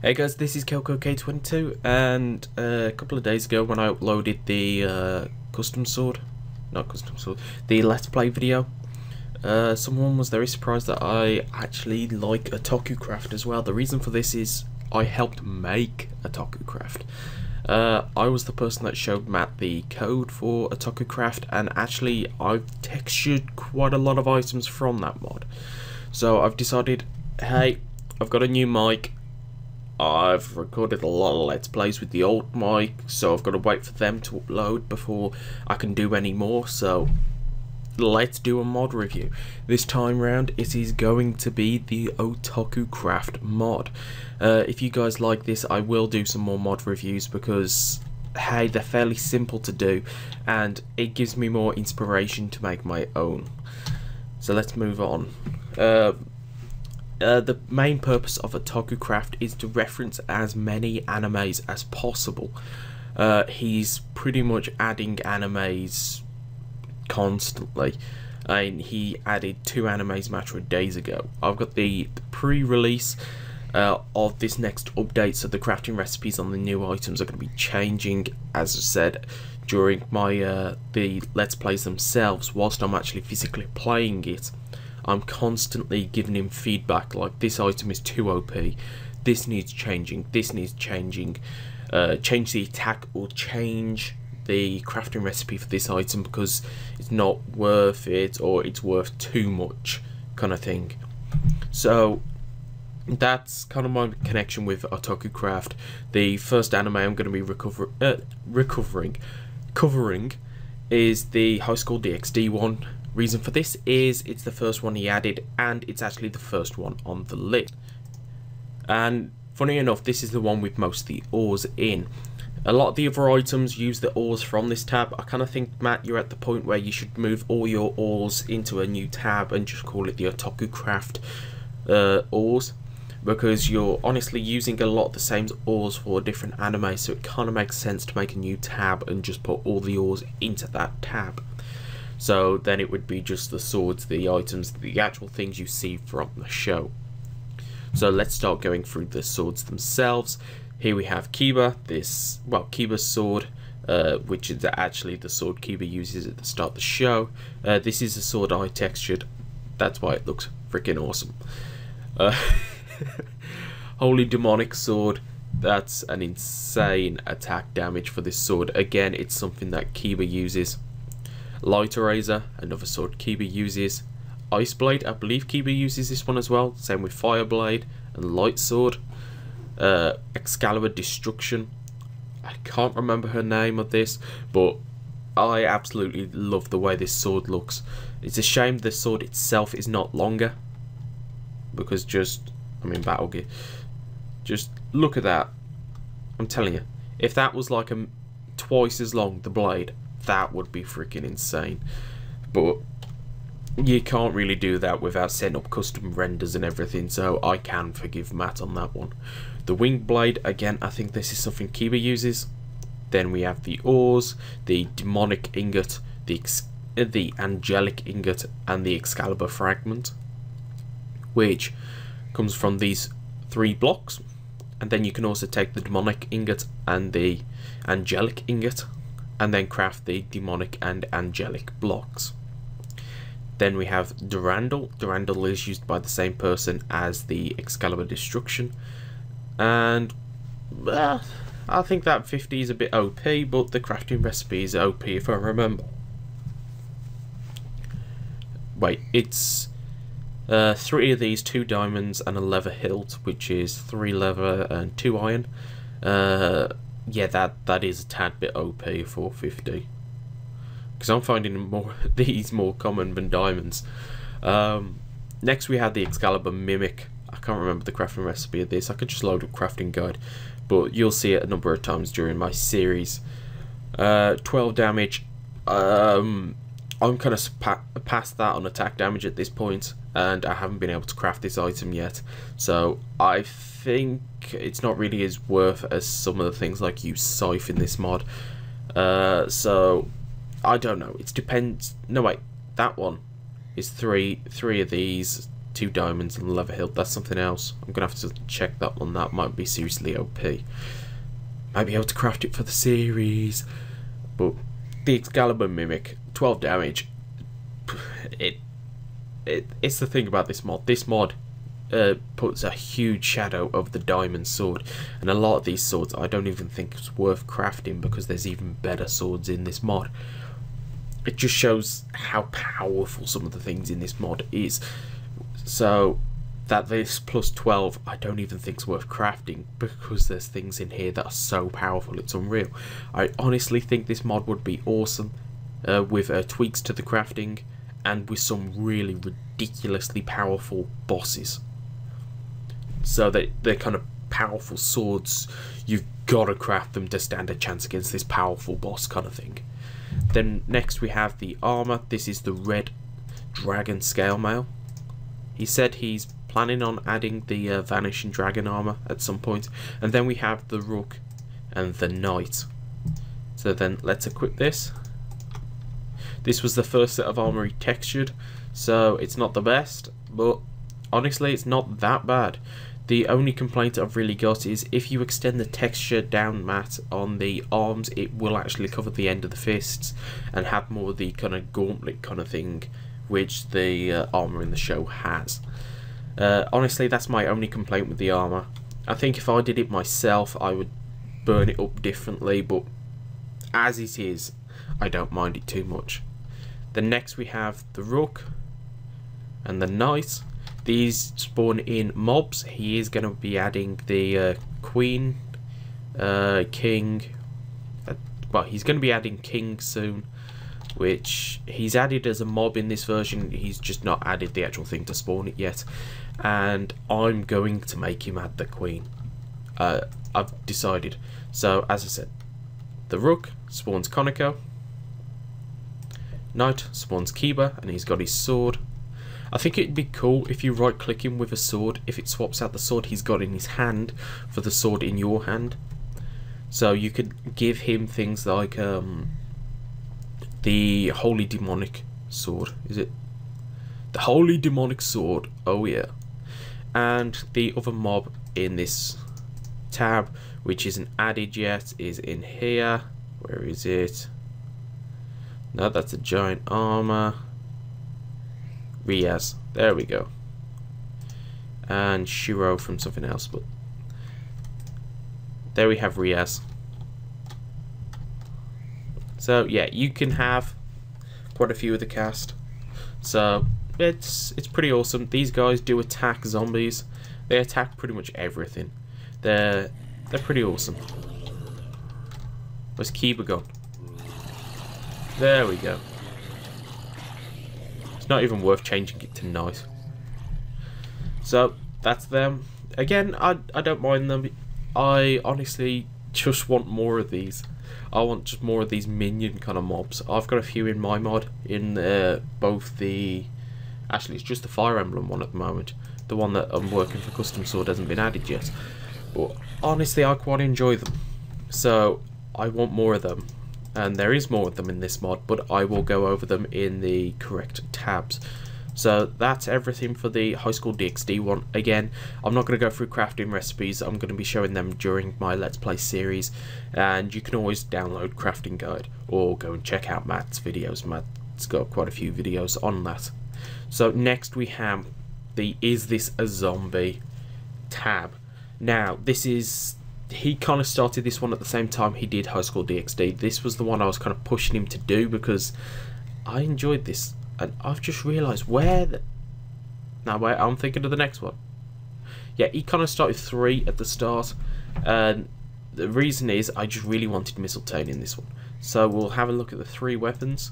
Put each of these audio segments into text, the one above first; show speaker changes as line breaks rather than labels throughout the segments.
Hey guys, this is KelkoK22, and a couple of days ago when I uploaded the the Let's Play video, someone was very surprised that I actually like Otaku Craft as well. The reason for this is I helped make Otaku Craft. I was the person that showed Matt the code for Otaku Craft, and actually I've textured quite a lot of items from that mod. So I've decided, hey, I've got a new mic. I've recorded a lot of Let's Plays with the old mic, so I've got to wait for them to upload before I can do any more, so let's do a mod review. This time round it is going to be the Otaku Craft mod. If you guys like this, I will do some more mod reviews because, hey, they're fairly simple to do and it gives me more inspiration to make my own. So let's move on. The main purpose of Otaku Craft is to reference as many animes as possible. He's pretty much adding animes constantly, and he added 2 animes a matter of days ago. I've got the pre-release of this next update, so the crafting recipes on the new items are going to be changing, as I said, during my the Let's Plays themselves. Whilst I'm actually physically playing it, I'm constantly giving him feedback like, this item is too OP, this needs changing, this needs changing, change the attack or change the crafting recipe for this item because it's not worth it or it's worth too much, kind of thing. So that's kind of my connection with Otaku Craft. The first anime I'm going to be covering is the High School DxD one. Reason for this is it's the first one he added, and it's actually the first one on the list. And funny enough, this is the one with most of the ores in. A lot of the other items use the ores from this tab. I kind of think, Matt, you're at the point where you should move all your ores into a new tab and just call it the Otaku Craft ores, because you're honestly using a lot of the same ores for different anime, so it kind of makes sense to make a new tab and just put all the ores into that tab. So then it would be just the swords, the items, the actual things you see from the show. So let's start going through the swords themselves. Here we have Kiba, Kiba's sword, which is actually the sword Kiba uses at the start of the show. This is a sword I textured, that's why it looks freaking awesome. Holy Demonic Sword, that's an insane attack damage for this sword. Again, it's something that Kiba uses. Light Eraser, another sword Kiba uses. Ice Blade, I believe Kiba uses this one as well. Same with Fire Blade and Light Sword. Excalibur Destruction, I can't remember her name of this, but I absolutely love the way this sword looks. It's a shame the sword itself is not longer, because I'm in Battle Gear. Just look at that. I'm telling you, if that was like twice as long, the blade, that would be freaking insane. But you can't really do that without setting up custom renders and everything, so I can forgive Matt on that one. The Wing Blade, again, I think this is something Kiba uses. Then we have the ores, the Demonic Ingot, the Angelic Ingot, and the Excalibur Fragment, which comes from these 3 blocks. And then you can also take the Demonic Ingot and the Angelic Ingot and then craft the Demonic and Angelic blocks. Then we have Durandal. Durandal is used by the same person as the Excalibur Destruction, and I think that 50 is a bit OP, but the crafting recipe is OP if I remember. Wait, it's 3 of these, 2 diamonds and a leather hilt, which is 3 leather and 2 iron. Yeah, that is a tad bit OP for 50. Because I'm finding these more common than diamonds. Next we have the Excalibur Mimic. I can't remember the crafting recipe of this. I could just load up crafting guide, but you'll see it a number of times during my series. 12 damage. I'm kind of past that on attack damage at this point, and I haven't been able to craft this item yet. So I think it's not really as worth as some of the things like use Scythe in this mod. So I don't know, it depends. No wait, that one is three of these, 2 diamonds and leather hilt. That's something else. I'm gonna have to check that one. That might be seriously OP. Might be able to craft it for the series. But the Excalibur Mimic, 12 damage. It's the thing about this mod. This mod puts a huge shadow over the diamond sword, and a lot of these swords I don't even think it's worth crafting because there's even better swords in this mod. It just shows how powerful some of the things in this mod is. So that this plus 12 I don't even think is worth crafting because there's things in here that are so powerful it's unreal. I honestly think this mod would be awesome with tweaks to the crafting and with some really ridiculously powerful bosses. So they're kind of powerful swords, you've got to craft them to stand a chance against this powerful boss kind of thing. Then next we have the armour. This is the red dragon scale mail. He said he's planning on adding the vanishing dragon armour at some point. And then we have the Rook and the Knight. So then let's equip this. This was the first set of armour he textured, so it's not the best, but honestly it's not that bad. The only complaint I've really got is if you extend the texture down matte on the arms, it will actually cover the end of the fists and have more of the kind of gauntlet kind of thing which the armour in the show has. Honestly, that's my only complaint with the armour. I think if I did it myself I would burn it up differently, but as it is I don't mind it too much. Then next we have the Rook and the Knight. These spawn in mobs. He is going to be adding the Queen, King. Well, he's going to be adding King soon, which he's added as a mob in this version. He's just not added the actual thing to spawn it yet. And I'm going to make him add the Queen. I've decided. So, as I said, the Rook spawns Konako. Knight spawns Kiba, and he's got his sword. I think it'd be cool if you right click him with a sword, if it swaps out the sword he's got in his hand for the sword in your hand. So you could give him things like the Holy Demonic Sword, is it? The Holy Demonic Sword, oh yeah. And the other mob in this tab, which isn't added yet, is in here. Where is it? No, that's a giant armor. Riaz, there we go. And Shiro from something else, but there we have Riaz. So yeah, you can have quite a few of the cast. So it's pretty awesome. These guys do attack zombies. They attack pretty much everything. They're pretty awesome. Where's Kiba gone? There we go. It's not even worth changing it to Knight. So that's them. Again, I don't mind them. I honestly just want more of these. I want just more of these minion kind of mobs. I've got a few in my mod, in both the... Actually, it's just the Fire Emblem one at the moment. The one that I'm working for Custom Sword hasn't been added yet. But honestly, I quite enjoy them. So I want more of them. And there is more of them in this mod, but I will go over them in the correct tabs. So that's everything for the High School DxD one. Again, I'm not going to go through crafting recipes. I'm going to be showing them during my Let's Play series. And you can always download Crafting Guide or go and check out Matt's videos. Matt's got quite a few videos on that. So next we have the Is This a Zombie tab. Now, this is... He kind of started this one at the same time he did High School DxD. This was the one I was kind of pushing him to do because I enjoyed this. And I've just realised where the... Now wait, I'm thinking of the next one. Yeah, he kind of started 3 at the start. And the reason is I just really wanted Mistletoe in this one. So we'll have a look at the 3 weapons.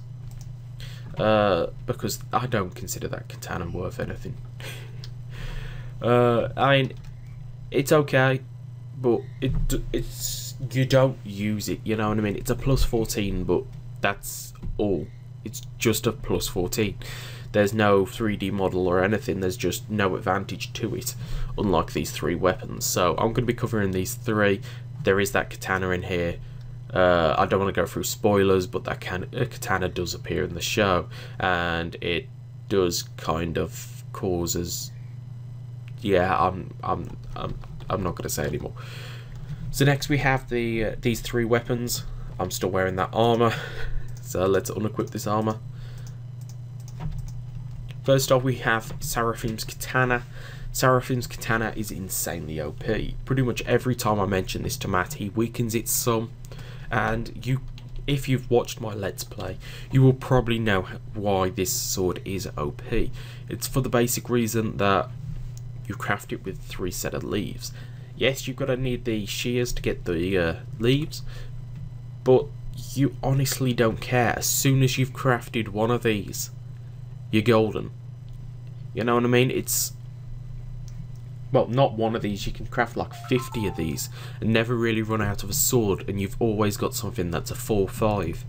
Because I don't consider that katana worth anything. I mean, it's okay. But it's you don't use it, you know what I mean? It's a plus 14, but that's all. It's just a plus 14. There's no 3D model or anything. There's just no advantage to it, unlike these 3 weapons. So I'm going to be covering these 3. There is that katana in here. I don't want to go through spoilers, but that katana does appear in the show, and it does kind of causes. Yeah, I'm not gonna say anymore. So next we have these 3 weapons. I'm still wearing that armor, so let's unequip this armor. First off, we have Seraphim's Katana. Seraphim's Katana is insanely OP. Pretty much every time I mention this to Matt, he weakens it some. And if you've watched my Let's Play, you will probably know why this sword is OP. It's for the basic reason that you craft it with 3 set of leaves. Yes, you've got to need the shears to get the leaves, but you honestly don't care. As soon as you've crafted one of these, you're golden. You know what I mean? It's, well, not one of these, you can craft like 50 of these and never really run out of a sword, and you've always got something that's a 4-5.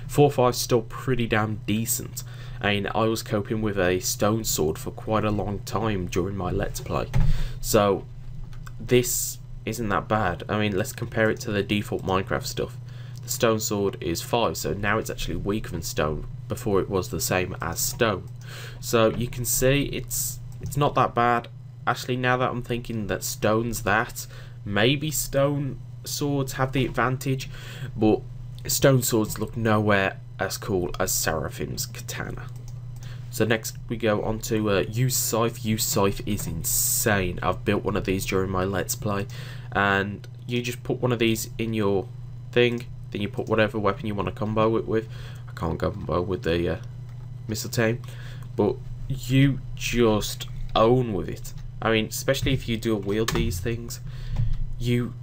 4-5's still pretty damn decent. I mean, I was coping with a stone sword for quite a long time during my Let's Play, so this isn't that bad. I mean, let's compare it to the default Minecraft stuff. The stone sword is 5, so now it's actually weaker than stone. Before it was the same as stone. So you can see it's not that bad. Actually, now that I'm thinking that stone's that, maybe stone swords have the advantage, but stone swords look nowhere as cool as Seraphim's Katana. So next we go on to Use Scythe. Use Scythe is insane. I've built one of these during my Let's Play, and you just put one of these in your thing, then you put whatever weapon you want to combo it with. I can't combo with the mistletoe, but you just own with it. I mean, especially if you do wield these things, you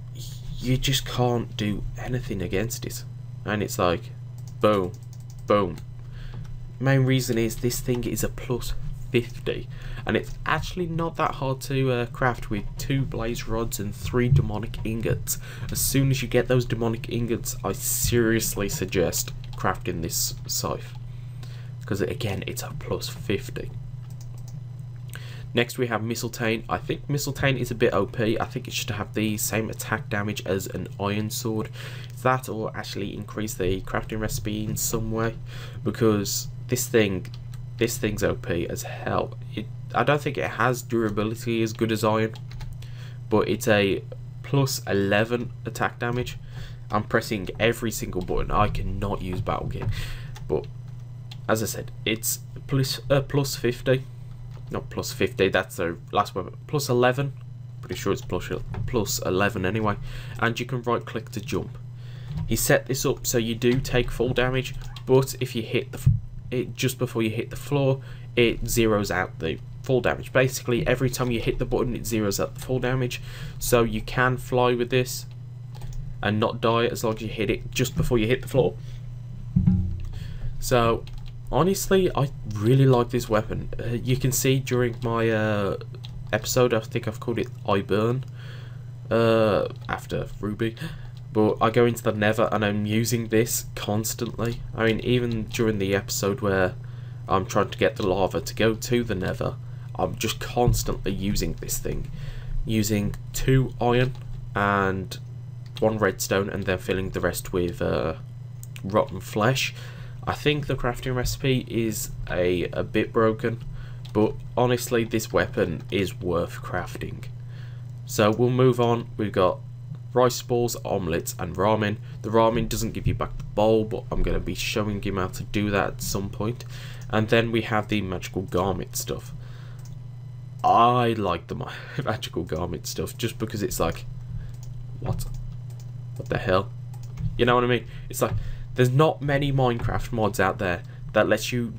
just can't do anything against it, and it's like boom, boom. Main reason is this thing is a plus 50, and it's actually not that hard to craft with 2 blaze rods and 3 demonic ingots. As soon as you get those demonic ingots, I seriously suggest crafting this scythe, because again, it's a plus 50. Next we have Mistletoe. I think Mistletoe is a bit OP. I think it should have the same attack damage as an iron sword. That, or actually increase the crafting recipe in some way, because this thing's OP as hell. I don't think it has durability as good as iron, but it's a plus 11 attack damage. I'm pressing every single button. I cannot use battle gear, but as I said, it's plus 50. Not plus 50, that's the last weapon. Plus 11. Pretty sure it's plus 11 anyway. And you can right click to jump. He set this up so you do take full damage, but if you hit it just before you hit the floor, it zeroes out the full damage. Basically, every time you hit the button, it zeroes out the full damage. So you can fly with this and not die as long as you hit it just before you hit the floor. So honestly, I really like this weapon. You can see during my episode, I think I've called it I Burn after Ruby, but I go into the Nether and I'm using this constantly. I mean, even during the episode where I'm trying to get the lava to go to the Nether, I'm just constantly using this thing, using 2 iron and 1 redstone, and then filling the rest with rotten flesh. I think the crafting recipe is a bit broken, but honestly this weapon is worth crafting. So we'll move on. We've got rice balls, omelets and ramen. The ramen doesn't give you back the bowl, but I'm going to be showing him how to do that at some point. And then we have the magical garment stuff. I like the magical garment stuff just because it's like, what the hell? You know what I mean? It's like, there's not many Minecraft mods out there that lets you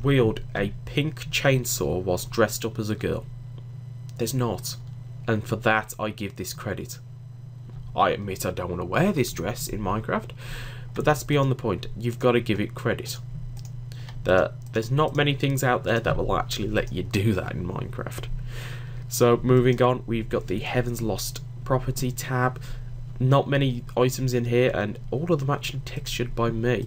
wield a pink chainsaw whilst dressed up as a girl. There's not. And for that, I give this credit. I admit I don't want to wear this dress in Minecraft, but that's beyond the point. You've got to give it credit. There's not many things out there that will actually let you do that in Minecraft. So moving on, we've got the Heaven's Lost property tab. Not many items in here, and all of them actually textured by me.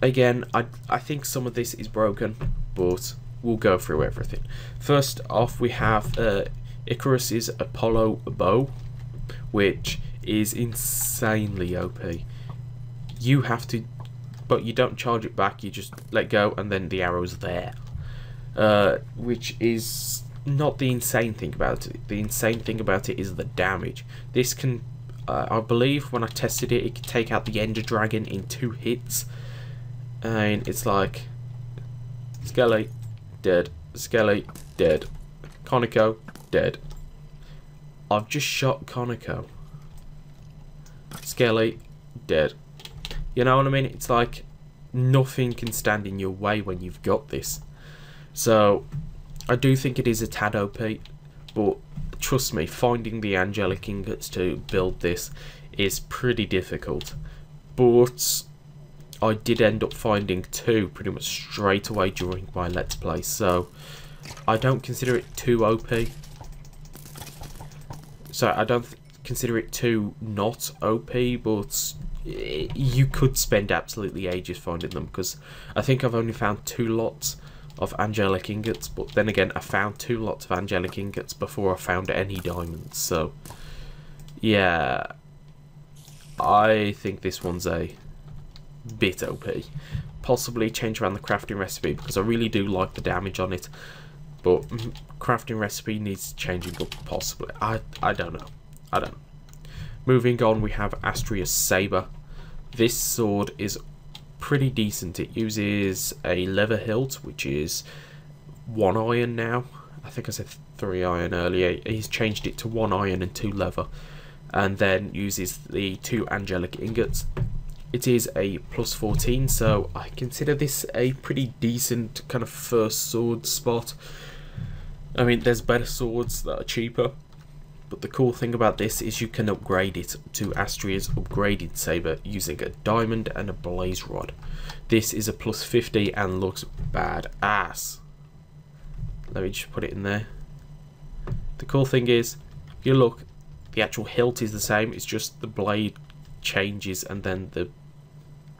Again, I think some of this is broken, but we'll go through everything. First off, we have Icarus's Apollo bow, which is insanely OP. You have to, but you don't charge it back, you just let go and then the arrow's there. which is not the insane thing about it. The insane thing about it is the damage. This can, I believe when I tested it, it could take out the Ender Dragon in 2 hits. And it's like, Skelly, dead. Skelly, dead. Konako, dead. I've just shot Konako. Skelly, dead. You know what I mean? It's like, nothing can stand in your way when you've got this. So, I do think it is a tad OP, but trust me, finding the angelic ingots to build this is pretty difficult. But I did end up finding 2 pretty much straight away during my Let's Play, so I don't consider it too OP. So I don't consider it too not OP, but you could spend absolutely ages finding them, because I think I've only found 2 lots of angelic ingots, but then again I found 2 lots of angelic ingots before I found any diamonds, so yeah, I think this one's a bit OP. Possibly change around the crafting recipe, because I really do like the damage on it, but crafting recipe needs changing up possibly. I don't know. I don't know. Moving on, we have Astrias Saber. This sword is pretty decent. It uses a leather hilt, which is 1 iron now. I think I said 3 iron earlier. He's changed it to 1 iron and 2 leather, and then uses the 2 angelic ingots. It is a plus 14, so I consider this a pretty decent kind of first sword spot. I mean, there's better swords that are cheaper, but the cool thing about this is you can upgrade it to Astrias upgraded saber using a diamond and a blaze rod. This is a plus 50 and looks badass. Let me just put it in there. The cool thing is, if you look, the actual hilt is the same, it's just the blade changes and then the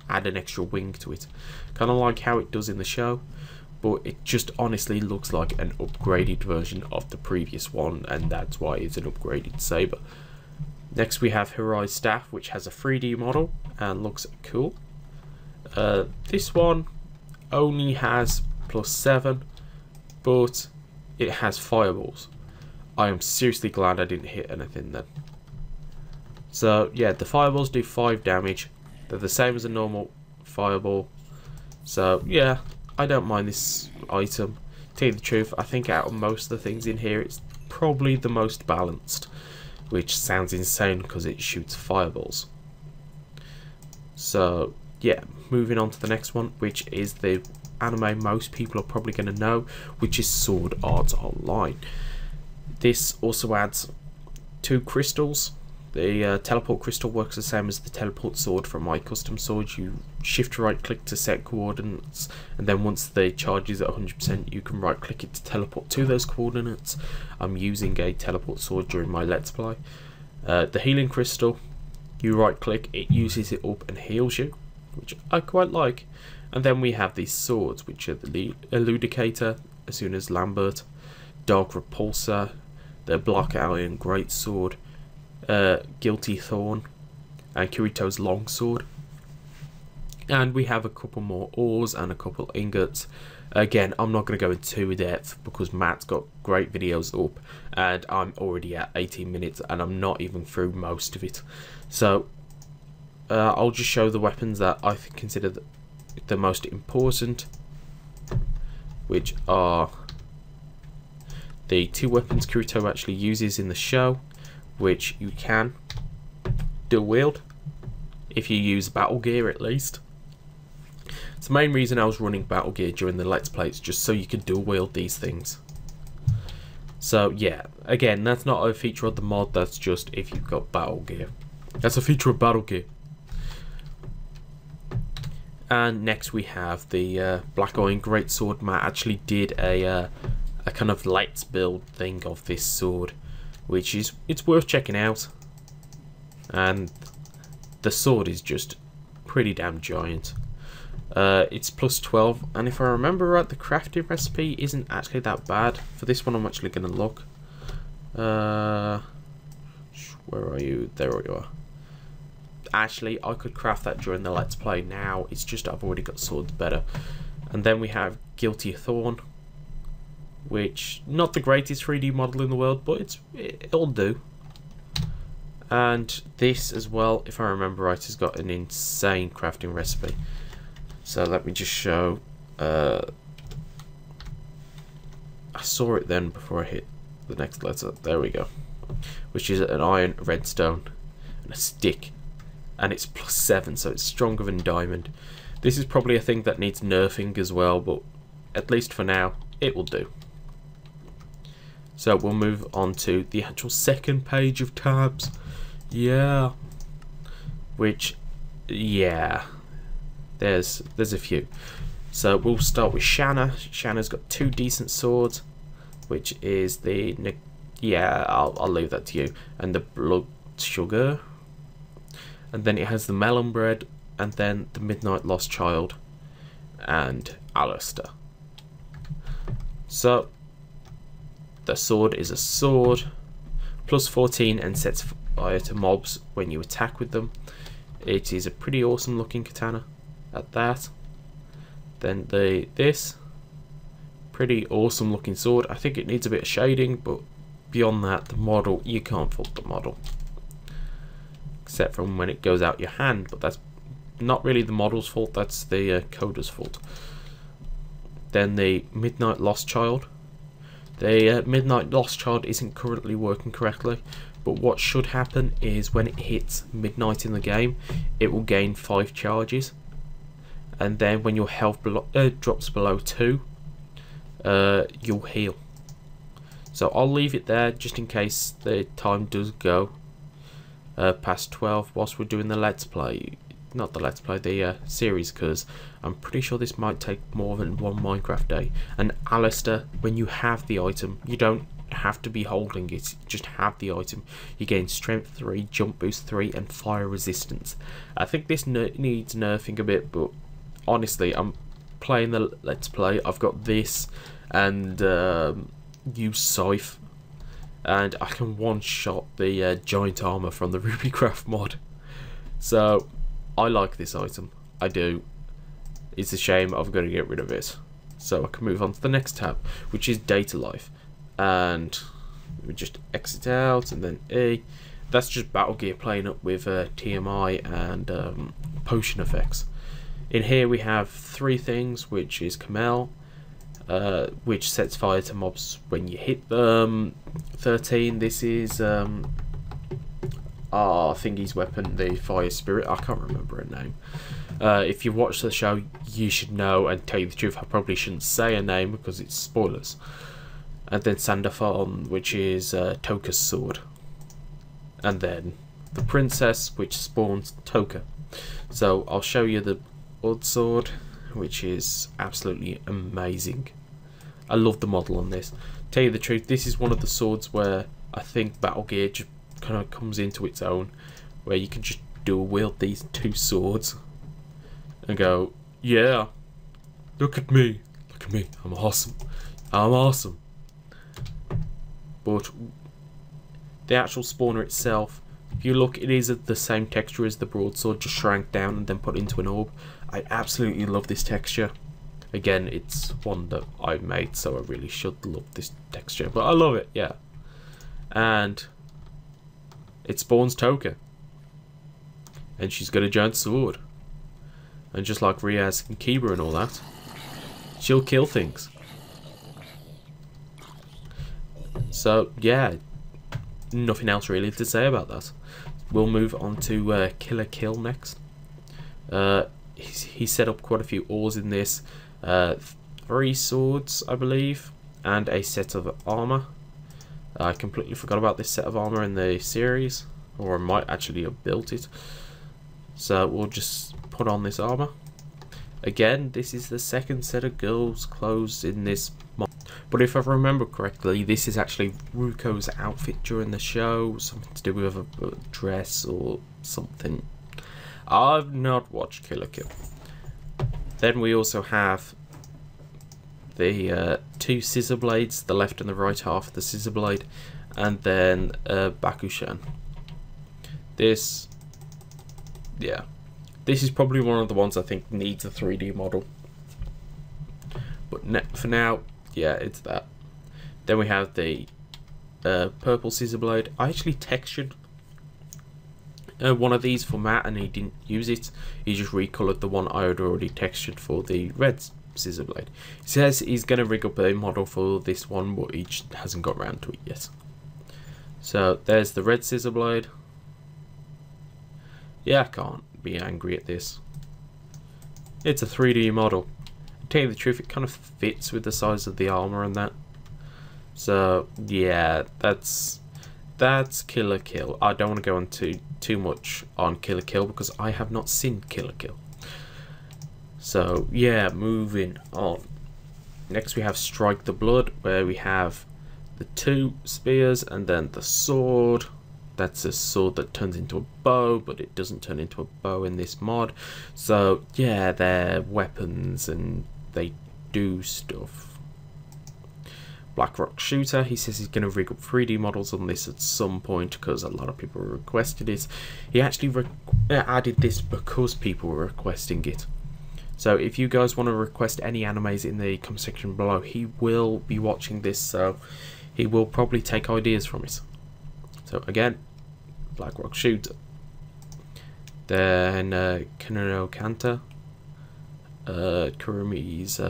add an extra wing to it, kind of like how it does in the show, but it just honestly looks like an upgraded version of the previous one, and that's why it's an upgraded saber. Next we have Hirai's staff, which has a 3D model and looks cool. This one only has plus 7, but it has fireballs. I am seriously glad I didn't hit anything then. So yeah, the fireballs do 5 damage. They're the same as a normal fireball. So yeah, I don't mind this item. To tell you the truth, I think out of most of the things in here, it's probably the most balanced, which sounds insane because it shoots fireballs. So yeah, moving on to the next one, which is the anime most people are probably going to know, which is Sword Art Online. This also adds 2 crystals. The teleport crystal works the same as the teleport sword from my custom sword. You shift right click to set coordinates, and then once the charge is at 100% you can right click it to teleport to those coordinates. I'm using a teleport sword during my Let's Play. The healing crystal, you right click, it uses it up and heals you, which I quite like. And then we have these swords, which are the Eludicator, as soon as Lambert, Dark Repulsor, the Black Alien Greatsword, Guilty Thorn, and Kirito's Longsword. And we have a couple more ores and a couple ingots. Again, I'm not going to go into too depth because Matt's got great videos up and I'm already at 18 minutes and I'm not even through most of it. So I'll just show the weapons that I consider the most important, which are the 2 weapons Kirito actually uses in the show, which you can dual wield if you use battle gear at least. It's the main reason I was running battle gear during the Let's Plays, just so you could dual wield these things. So yeah, again, that's not a feature of the mod, that's just if you've got battle gear. That's a feature of battle gear. And next we have the Black Iron Greatsword. Matt actually did a kind of let's build thing of this sword, which is, it's worth checking out. And the sword is just pretty damn giant. It's plus 12, and if I remember right, the crafting recipe isn't actually that bad. For this one I'm actually going to look. Where are you? There you are. Actually, I could craft that during the Let's Play now, it's just I've already got swords better. And then we have Guilty Thorn, which not the greatest 3D model in the world, but it'll do. And this as well, if I remember right, has got an insane crafting recipe. So let me just show. I saw it then before I hit the next letter. There we go. Which is an iron, redstone, and a stick. And it's +7, so it's stronger than diamond. This is probably a thing that needs nerfing as well, but at least for now, it will do. So we'll move on to the actual second page of tabs. Yeah. Which, yeah. There's a few. So we'll start with Shanna. Shanna's got 2 decent swords, which is the... Yeah, I'll leave that to you. And the blood sugar. And then it has the melon bread, and then the Midnight Lost Child, and Alistair. So, the sword is a sword, +14 and sets fire to mobs when you attack with them. It is a pretty awesome looking katana at that. Then this, pretty awesome looking sword. I think it needs a bit of shading, but beyond that, the model, you can't fault the model. Except from when it goes out your hand, but that's not really the model's fault, that's the coder's fault. Then the Midnight Lost Child. The Midnight Lost Child isn't currently working correctly, but what should happen is when it hits midnight in the game, it will gain 5 charges, and then when your health drops below 2, you'll heal. So I'll leave it there just in case the time does go past 12 whilst we're doing the Let's Play. Not the Let's Play, the series, because I'm pretty sure this might take more than 1 Minecraft day. And Alistair, when you have the item, you don't have to be holding it, just have the item. You gain strength 3, jump boost 3, and fire resistance. I think this needs nerfing a bit, but honestly, I'm playing the Let's Play. I've got this and use Scythe, and I can one-shot the giant armor from the RubyCraft mod. So I like this item, I do. It's a shame I've got to get rid of it. So I can move on to the next tab, which is Data Life. And we just exit out and then E. That's just Battle Gear playing up with TMI and potion effects. In here we have 3 things, which is Kamel, which sets fire to mobs when you hit them. 13, this is Thingy's weapon, the Fire Spirit. I can't remember her name. If you've watched the show, you should know, and tell you the truth, I probably shouldn't say her name because it's spoilers. And then Sandafon, which is Toka's sword. And then the Princess, which spawns Toka. So I'll show you the Odd Sword, which is absolutely amazing. I love the model on this. Tell you the truth, this is one of the swords where I think Battle Gear just kind of comes into its own, where you can just dual wield these 2 swords and go, yeah, look at me, I'm awesome, I'm awesome. But the actual spawner itself, if you look, it is the same texture as the broadsword, just shrank down and then put into an orb. I absolutely love this texture. Again, it's one that I made, so I really should love this texture, but I love it, yeah. And it spawns Toka, and she's got a giant sword, and just like Riaz and Kiba and all that, she'll kill things. So yeah, nothing else really to say about that. We'll move on to Killer Kill next. He set up quite a few ores in this, 3 swords I believe, and a set of armor. I completely forgot about this set of armor in the series, or I might actually have built it. So we'll just put on this armor. Again, this is the second set of girls' clothes in this mod. But if I remember correctly, this is actually Ruko's outfit during the show, something to do with a dress or something. I've not watched Killer Kill. Then we also have the 2 scissor blades, the left and the right half of the scissor blade, and then Bakushan. This, yeah, this is probably one of the ones I think needs a 3D model. But for now, yeah, it's that. Then we have the purple scissor blade. I actually textured one of these for Matt and he didn't use it. He just recolored the one I had already textured for the red scissor blade. He says he's going to rig up a model for this one, but he just hasn't got around to it yet. So there's the red scissor blade. Yeah, I can't be angry at this. It's a 3D model. To tell you the truth, it kind of fits with the size of the armor and that. So yeah, that's Killer Kill. I don't want to go into too much on Killer Kill because I have not seen Killer Kill. So yeah, moving on. Next we have Strike the Blood, where we have the 2 spears and then the sword. That's a sword that turns into a bow, but it doesn't turn into a bow in this mod. So yeah, they're weapons and they do stuff. Blackrock Shooter, he says he's going to rig up 3D models on this at some point because a lot of people requested it. He actually added this because people were requesting it. So if you guys want to request any animes in the comment section below, he will be watching this, so he will probably take ideas from it. So again, Blackrock Shooter. Then Kanano Kanta, Kurumi's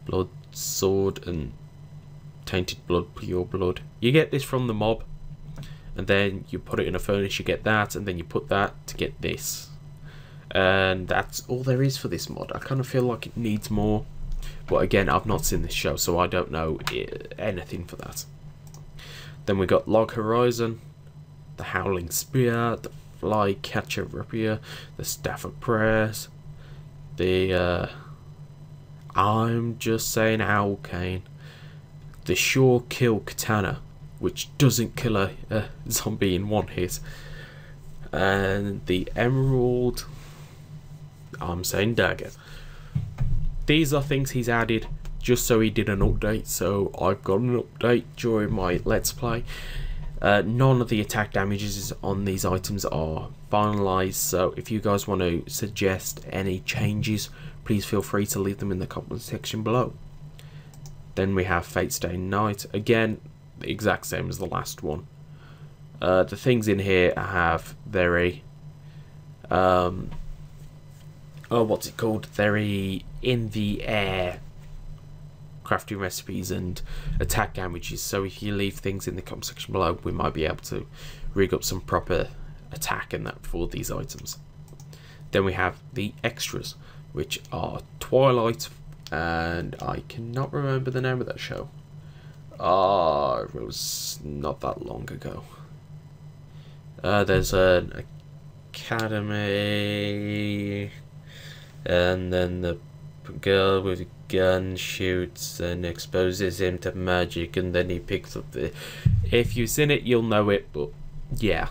Blood Sword and Tainted Blood, Pure Blood. You get this from the mob, and then you put it in a furnace, you get that, and then you put that to get this. And that's all there is for this mod. I kind of feel like it needs more, but again, I've not seen this show, so I don't know anything for that. Then we got Log Horizon, the Howling Spear, the Flycatcher Rapier, the Staff of Prayers, the I'm just saying Owl Cane, the Sure Kill Katana, which doesn't kill a zombie in one hit, and the Emerald, I'm saying Dagger. These are things he's added just so he did an update, so I've got an update during my Let's Play. None of the attack damages on these items are finalised, so if you guys want to suggest any changes, please feel free to leave them in the comment section below. Then we have Fate Stay Night, again the exact same as the last one. The things in here have very what's it called, very in the air crafting recipes and attack damages, so if you leave things in the comment section below, we might be able to rig up some proper attack and that for these items. Then we have the extras, which are Twilight, and I cannot remember the name of that show. It was not that long ago. There's an academy, and then the girl with a gun shoots and exposes him to magic, and then he picks up the... If you've seen it, you'll know it, but yeah.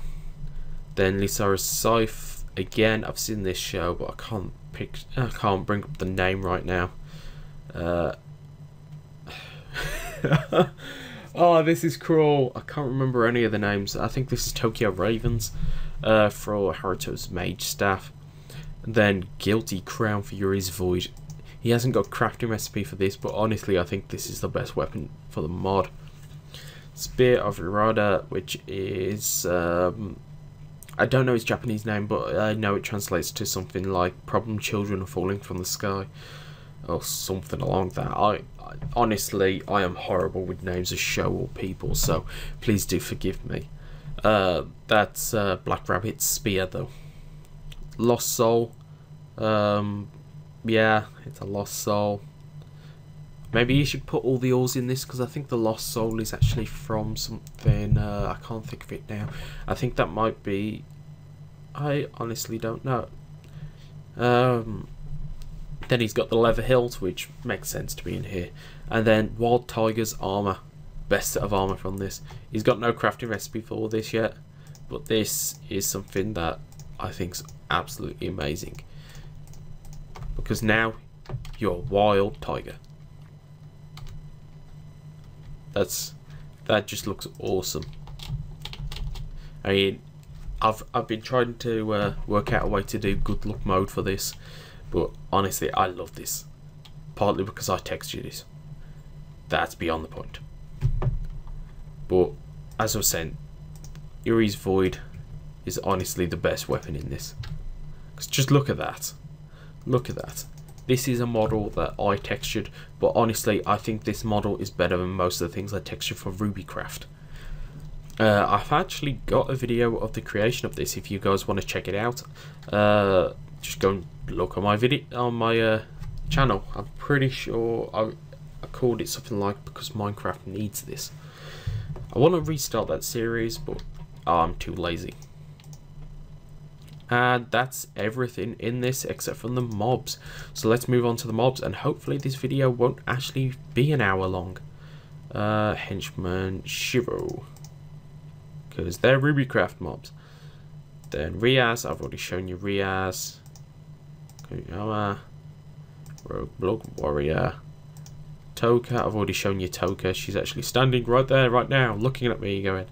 Then Lysa's Scythe, again, I've seen this show, but I can't bring up the name right now. Oh, this is cruel. I can't remember any of the names. I think this is Tokyo Ravens for Haruto's Mage Staff. And then Guilty Crown for Yuri's Void. He hasn't got a crafting recipe for this, but honestly I think this is the best weapon for the mod. Spear of Radha, which is I don't know his Japanese name, but I know it translates to something like Problem Children Are Falling from the Sky, or something along that. Honestly, I am horrible with names of show or people, so please do forgive me. That's Black Rabbit's Spear though. Lost Soul, yeah, it's a Lost Soul. Maybe you should put all the ores in this, because I think the Lost Soul is actually from something, I can't think of it now. I think that might be, I honestly don't know. Then he's got the leather hilt, which makes sense to be in here. And then Wild Tiger's armor, best set of armor from this. He's got no crafting recipe for this yet, but this is something that I think's absolutely amazing, because now you're a Wild Tiger. That just looks awesome. I mean, I've been trying to work out a way to do good luck mode for this, but honestly I love this, partly because I textured it. that's beyond the point. But as I was saying, Iri's Void is honestly the best weapon in this. Because just look at that. Look at that. This is a model that I textured, but honestly, I think this model is better than most of the things I textured for RubyCraft. I've actually got a video of the creation of this. If you guys want to check it out, just go and look on my video on my channel. I'm pretty sure I called it something like "Because Minecraft Needs This." I want to restart that series, but I'm too lazy. And that's everything in this except from the mobs. So let's move on to the mobs, and hopefully this video won't actually be an hour long. Henchman Shiro, because they're RubyCraft mobs. Then Riaz, I've already shown you Riaz. Rogue Blood Warrior. Toka, I've already shown you Toka. She's actually standing right there, right now, looking at me, going,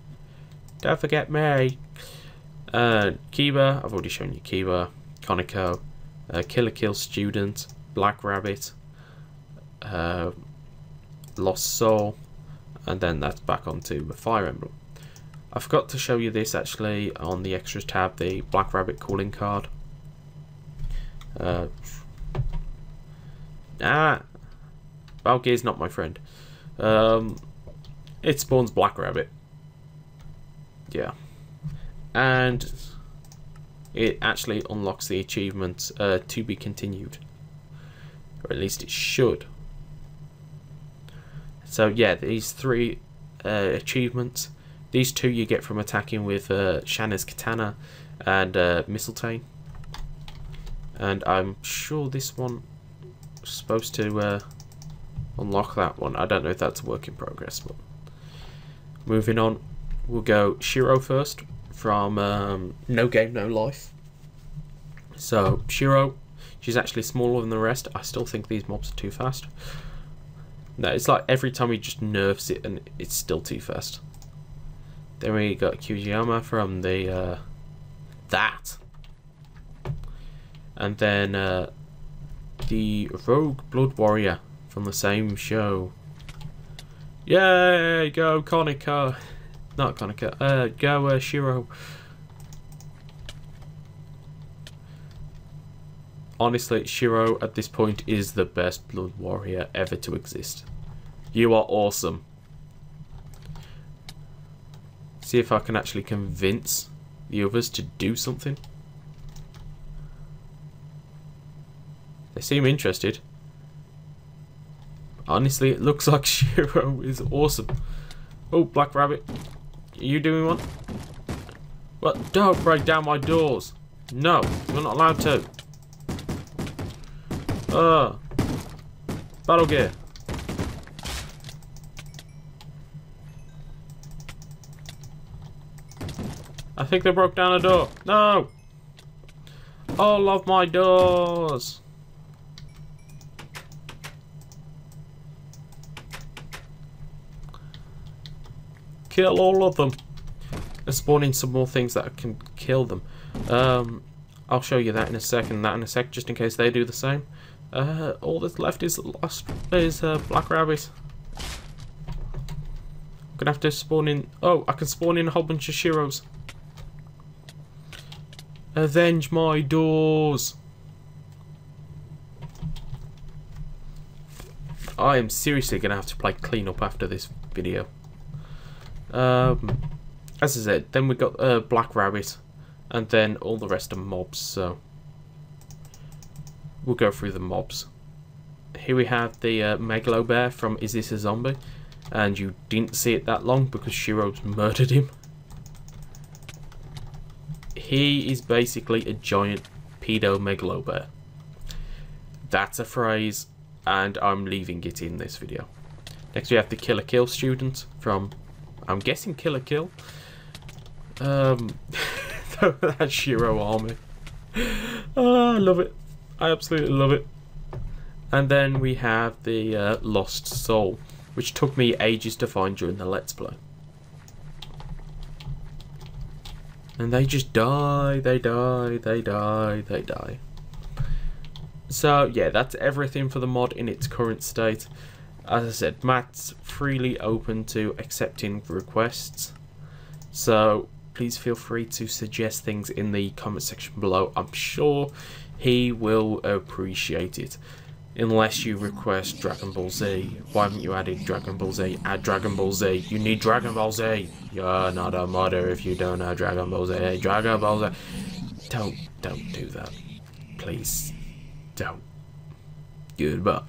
"Don't forget me." Kiba, I've already shown you Kiba. Koniko, Killer Kill Student, Black Rabbit, Lost Soul, and then that's back onto the Fire Emblem. I forgot to show you this actually on the extras tab, the Black Rabbit calling card. Valgyr's not my friend. It spawns Black Rabbit. Yeah. And it actually unlocks the achievement to be continued. Or at least it should. So yeah, these three achievements. These two you get from attacking with Shanna's Katana and Mistletoe. And I'm sure this one is supposed to unlock that one. I don't know if that's a work in progress, but moving on, we'll go Shiro first from No Game No Life. So Shiro, she's actually smaller than the rest. I still think these mobs are too fast. No, it's like every time he just nerfs it and it's still too fast. Then we got Kyujiyama from the that, and then the Rogue Blood Warrior from the same show. Yay! Go Koniko, not Koniko. Go Shiro. Honestly, Shiro at this point is the best Blood Warrior ever to exist. You are awesome. See if I can actually convince the others to do something. They seem interested. Honestly, it looks like Shiro is awesome. Oh, Black Rabbit. Are you doing one? What? Don't break down my doors. No, you're not allowed to. Battle gear. I think they broke down a door. No! All of my doors. Kill all of them. Let's spawn in some more things that can kill them. I'll show you that in a second. That in a sec, just in case they do the same. All that's left is Black Rabbit. I'm gonna have to spawn in. Oh, I can spawn in a whole bunch of Shiros. Avenge my doors. I am seriously gonna have to play cleanup after this video. As I said, then we got Black Rabbit, and then all the rest are mobs. So we'll go through the mobs. Here we have the Megalo Bear from Is This a Zombie? And you didn't see it that long because Shiro's murdered him. He is basically a giant pedo Megalo Bear. That's a phrase, and I'm leaving it in this video. Next we have the Killer Kill student from, I'm guessing Killer Kill. That Shiro army. Oh, I love it. I absolutely love it. And then we have the Lost Soul, which took me ages to find during the Let's Play. And they just die, they die, they die, they die. So yeah, that's everything for the mod in its current state. As I said, Matt's freely open to accepting requests, so please feel free to suggest things in the comment section below. I'm sure he will appreciate it. Unless you request Dragon Ball Z. Why haven't you added Dragon Ball Z? Add Dragon Ball Z. You need Dragon Ball Z. You're not a modder if you don't know Dragon Ball Z. Dragon Ball Z. Don't do that. Please. Don't. Goodbye.